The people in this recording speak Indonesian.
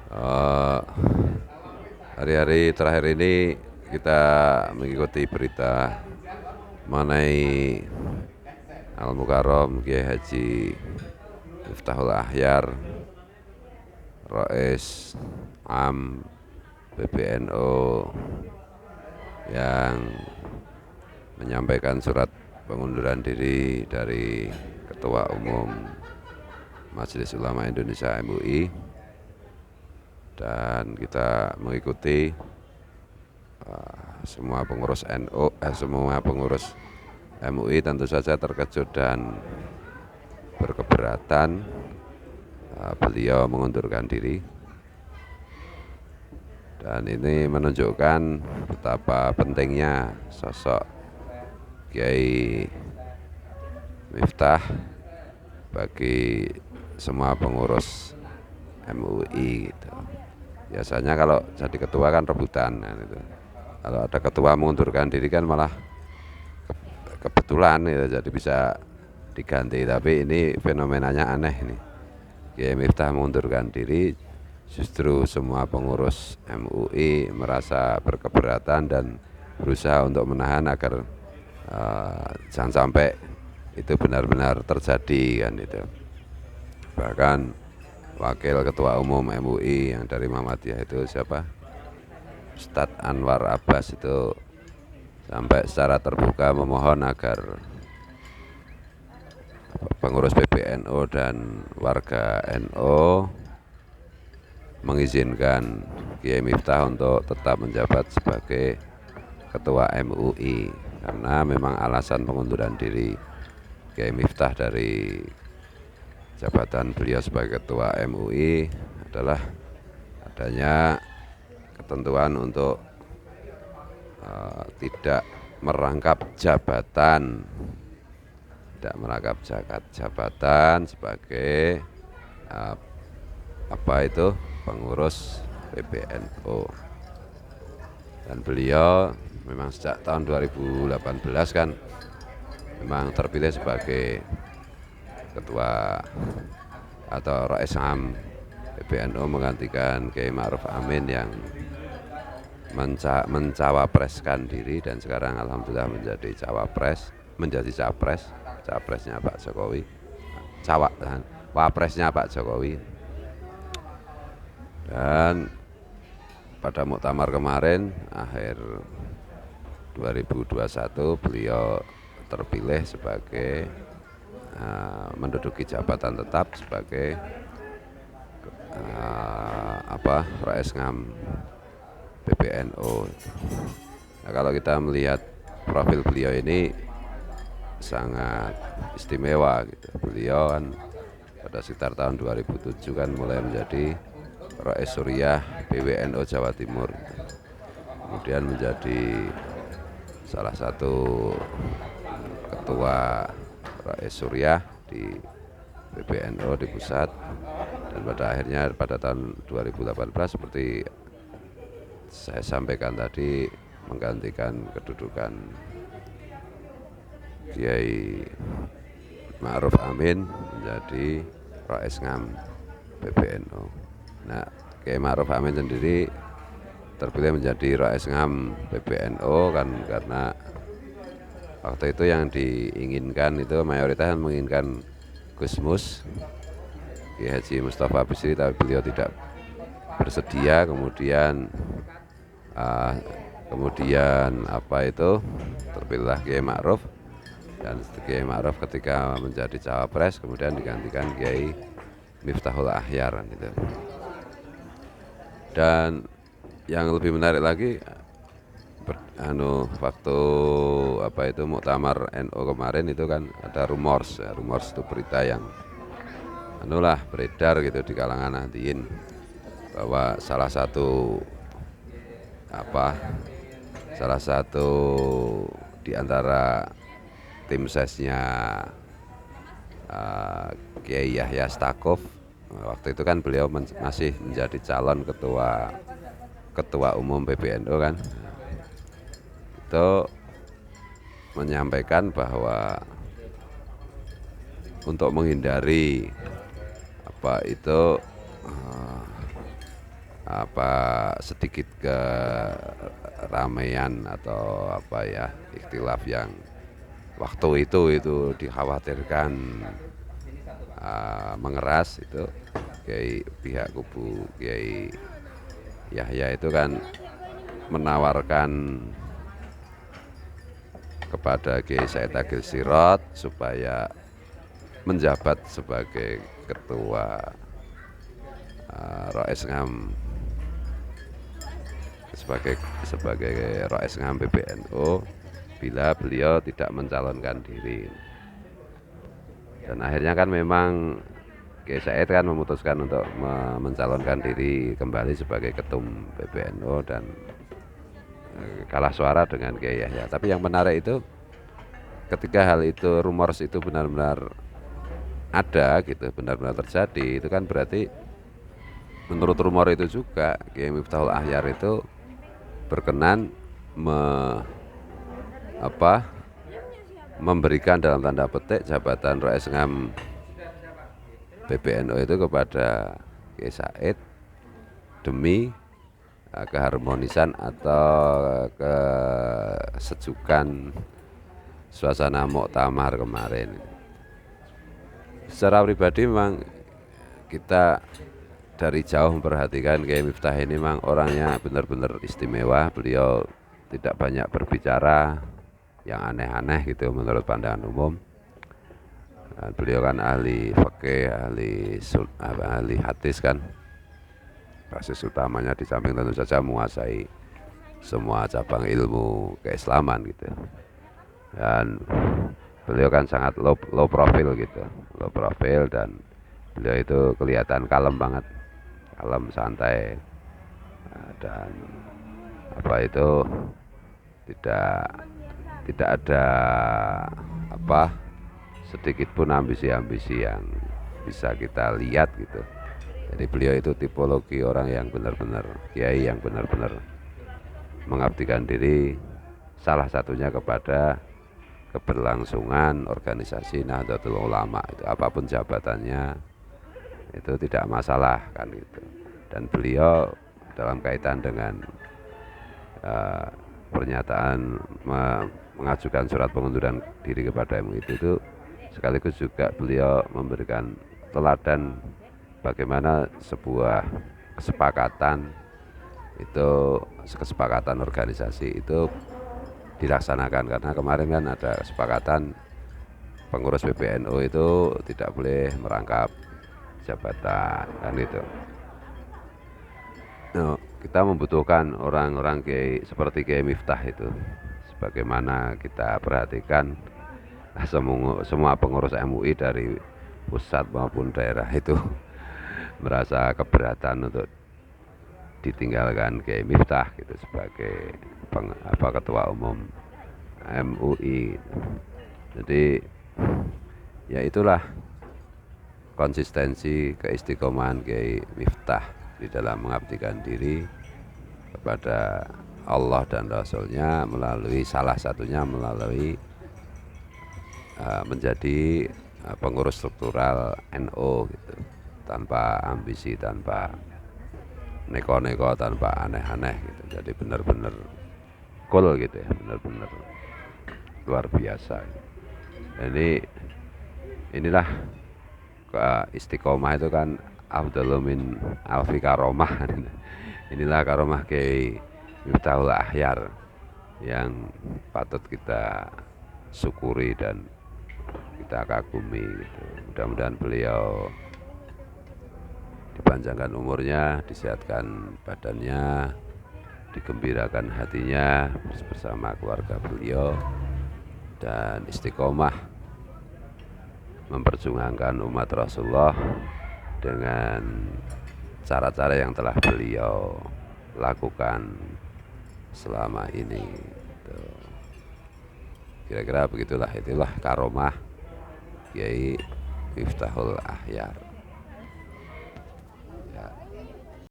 Eh, Hari-hari terakhir ini kita mengikuti berita mengenai Al Mukarrom Kiai Haji Miftahul Ahyar, Rais Am PBNU yang menyampaikan surat pengunduran diri dari Ketua Umum Majelis Ulama Indonesia MUI, dan kita mengikuti semua pengurus semua pengurus MUI tentu saja terkejut dan berkeberatan beliau mengundurkan diri, dan ini menunjukkan betapa pentingnya sosok Kiai Miftah bagi semua pengurus MUI gitu. Biasanya kalau jadi ketua kan rebutan kan itu. Kalau ada ketua mengundurkan diri kan malah kebetulan gitu, jadi bisa diganti. Tapi ini fenomenanya aneh nih. Kiai Miftah mengundurkan diri, justru semua pengurus MUI merasa berkeberatan dan berusaha untuk menahan agar jangan sampai itu benar-benar terjadi kan itu. Bahkan Wakil Ketua Umum MUI yang dari Muhammadiyah itu siapa? Ustadz Anwar Abbas itu sampai secara terbuka memohon agar pengurus PBNU dan warga NU mengizinkan Kiai Miftah untuk tetap menjabat sebagai Ketua MUI, karena memang alasan pengunduran diri Kiai Miftah dari jabatan beliau sebagai Ketua MUI adalah adanya ketentuan untuk tidak merangkap jabatan sebagai pengurus PBNU. Dan beliau memang sejak tahun 2018 kan memang terpilih sebagai ketua atau Rais Am PBNU menggantikan Kiai Ma'ruf Amin yang mencawapreskan diri, dan sekarang alhamdulillah menjadi capresnya Pak Jokowi, wapresnya Pak Jokowi. Dan pada muktamar kemarin akhir 2021 beliau terpilih sebagai menduduki jabatan tetap sebagai Rais Ngam PBNU. Nah, kalau kita melihat profil beliau ini sangat istimewa gitu. Beliau kan pada sekitar tahun 2007 kan mulai menjadi Rais Suriah PWNU Jawa Timur, kemudian menjadi salah satu ketua Rais Suriah di PBNU di pusat, dan pada akhirnya pada tahun 2018 seperti saya sampaikan tadi menggantikan kedudukan Kiai Ma'ruf Amin menjadi Rais Ngam PBNU. Nah, Kiai Ma'ruf Amin sendiri terpilih menjadi Rais Ngam PBNU kan karena waktu itu yang diinginkan itu mayoritas menginginkan Gus Mus, Kiai Haji Mustafa Bisri, tapi beliau tidak bersedia. Kemudian terpilihlah Kiai Ma'ruf, dan Kiai Ma'ruf ketika menjadi cawapres kemudian digantikan Kiai Miftahul Ahyar gitu. Dan yang lebih menarik lagi waktu muktamar NU kemarin itu kan ada rumors itu berita yang beredar gitu di kalangan Nahdliyin bahwa salah satu di antara tim sesnya Kiai Yahya Stakuf, waktu itu kan beliau masih menjadi calon ketua umum PBNU kan, itu menyampaikan bahwa untuk menghindari apa sedikit keramaian atau apa ya ikhtilaf yang waktu itu dikhawatirkan mengeras itu pihak kubu Kiai Yahya itu kan menawarkan kepada Kiai Said Agil Sirot supaya menjabat sebagai ketua Rois Ngam sebagai Rois Ngam PBNU bila beliau tidak mencalonkan diri. Dan akhirnya kan memang Kiai Said kan memutuskan untuk mencalonkan diri kembali sebagai ketum PBNU dan kalah suara dengan Kiai Yahya. Tapi yang menarik itu ketika hal itu rumors itu benar-benar ada gitu, benar-benar terjadi, itu kan berarti menurut rumor itu juga Kiai Miftahul Ahyar itu berkenan memberikan dalam tanda petik jabatan Rois Ngam PBNU itu kepada Kiai Said demi keharmonisan atau kesejukan suasana muktamar kemarin. Secara pribadi memang kita dari jauh memperhatikan Kiai Miftah ini memang orangnya benar-benar istimewa. Beliau tidak banyak berbicara yang aneh-aneh gitu menurut pandangan umum. Dan beliau kan ahli fikih, ahli hadis kan. Basis utamanya di samping tentu saja menguasai semua cabang ilmu keislaman gitu. Dan beliau kan sangat low profile gitu, low profile, dan beliau itu kelihatan kalem banget, kalem, santai, dan apa itu tidak ada apa sedikit pun ambisi-ambisi yang bisa kita lihat gitu. Jadi beliau itu tipologi orang yang benar-benar kiai yang benar-benar mengabdikan diri, salah satunya kepada keberlangsungan organisasi Nahdlatul Ulama. Itu apapun jabatannya itu tidak masalah kan gitu. Dan beliau dalam kaitan dengan pernyataan mengajukan surat pengunduran diri kepada MUI itu sekaligus juga beliau memberikan teladan bagaimana sebuah kesepakatan organisasi itu dilaksanakan, karena kemarin kan ada kesepakatan pengurus PBNU itu tidak boleh merangkap jabatan kan itu. Nah, kita membutuhkan orang-orang seperti Kiai Miftah itu. Sebagaimana kita perhatikan semua pengurus MUI dari pusat maupun daerah itu merasa keberatan untuk ditinggalkan Kiai Miftah gitu sebagai ketua umum MUI. Jadi ya itulah konsistensi keistiqomahan Kiai Miftah di dalam mengabdikan diri kepada Allah dan Rasulnya melalui salah satunya melalui menjadi pengurus struktural NU gitu, tanpa ambisi, tanpa neko-neko, tanpa aneh-aneh gitu. Jadi benar-benar cool gitu ya, benar-benar luar biasa. Jadi inilah istiqomah itu kan afdalu min alfi karomah. Inilah karomah Kiai Miftahul Ahyar yang patut kita syukuri dan kita kagumi gitu. Mudah-mudahan beliau dipanjangkan umurnya, disehatkan badannya, digembirakan hatinya bersama keluarga beliau, dan istiqomah memperjuangkan umat Rasulullah dengan cara-cara yang telah beliau lakukan selama ini. Kira-kira begitulah, itulah karomah Kiai Miftahul Ahyar.